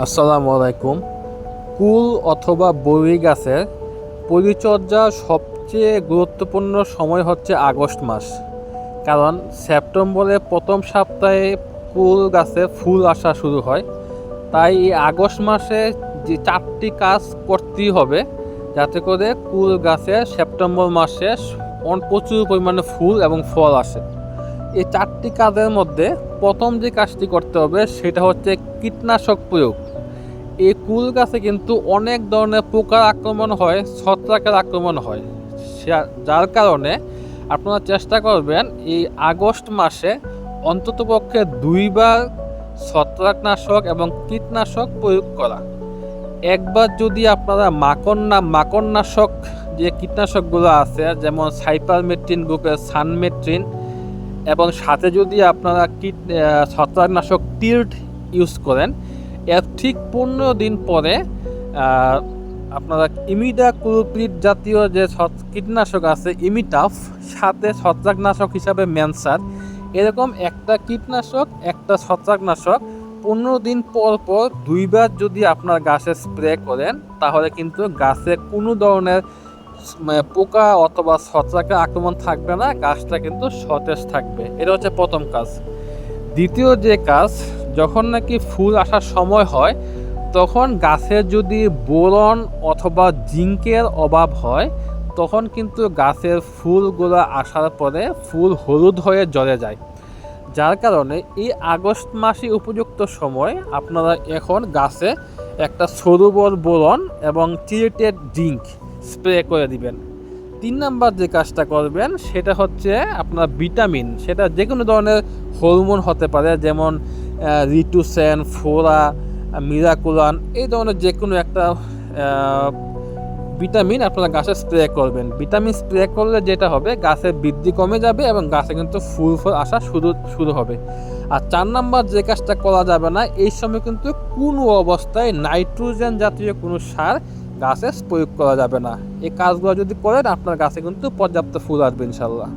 আসসালামু আলাইকুম। কুল অথবা বরই গাছের পরিচর্যা সবচেয়ে গুরুত্বপূর্ণ সময় হচ্ছে আগস্ট মাস। কারণ সেপ্টেম্বরের প্রথম সপ্তাহে কুল গাছে ফুল আসা শুরু হয়। তাই এই আগস্ট মাসে যে 4টি কাজ করতেই হবে, যাতে করে কুল গাছে সেপ্টেম্বর মাসে প্রচুর পরিমাণে ফুল এবং ফল আসে। এই 4টি কাজের মধ্যে প্রথম যে কাজটি করতে হবে সেটা হচ্ছে কীটনাশক প্রয়োগ। এই কুল গাছে কিন্তু অনেক ধরনের পোকার আক্রমণ হয়, ছত্রাকের আক্রমণ হয়। যার কারণে আপনারা চেষ্টা করবেন এই আগস্ট মাসে অন্ততপক্ষে 2বার ছত্রাকনাশক এবং কীটনাশক প্রয়োগ করা। একবার যদি আপনারা মাকড়নাশক যে কীটনাশকগুলো আছে, যেমন সাইপারমেট্রিন গ্রুপের সানমেট্রিন, এবং সাথে যদি আপনারা ছত্রাকনাশক টিল্ট ইউজ করেন, এর ঠিক 15 দিন পরে আপনারা ইমিডাক্লোপিড জাতীয় যে কীটনাশক আছে ইমিটাফ, সাথে ছত্রাকনাশক হিসাবে ম্যানসার, এরকম একটা কীটনাশক একটা ছত্রাকনাশক 15 দিন পর পর 2বার যদি আপনার গাছে স্প্রে করেন, তাহলে কিন্তু গাছে কোনো ধরনের পোকা অথবা ছত্রাকের আক্রমণ থাকবে না, গাছটা কিন্তু সতেজ থাকবে। এটা হচ্ছে প্রথম কাজ। দ্বিতীয় যে কাজ, যখন নাকি ফুল আসার সময় হয়, তখন গাছের যদি বোরন অথবা জিঙ্কের অভাব হয়, তখন কিন্তু গাছের ফুলগুলো আসার পরে ফুল হলুদ হয়ে জ্বলে যায়। যার কারণে এই আগস্ট মাসে উপযুক্ত সময় আপনারা এখন গাছে একটা সরুবর বোরন এবং চিলেটেড জিঙ্ক স্প্রে করে দিবেন। 3 নাম্বার যে কাজটা করবেন সেটা হচ্ছে আপনার ভিটামিন, সেটা যে কোনো ধরনের হরমোন হতে পারে, যেমন রিটুসেন, ফোরা, মিরাকুলান, এই ধরনের যে কোনো একটা ভিটামিন আপনারা গাছে স্প্রে করবেন। ভিটামিন স্প্রে করলে যেটা হবে, গাছের বৃদ্ধি কমে যাবে এবং গাছে কিন্তু ফুল আসা শুরু হবে। আর 4 নাম্বার যে কাজটা করা যাবে না, এই সময় কিন্তু কোনো অবস্থায় নাইট্রোজেন জাতীয় কোনো সার গাছে প্রয়োগ করা যাবে না। এই কাজগুলো যদি করেন, আপনার গাছে কিন্তু পর্যাপ্ত ফুল আসবে ইনশাল্লাহ।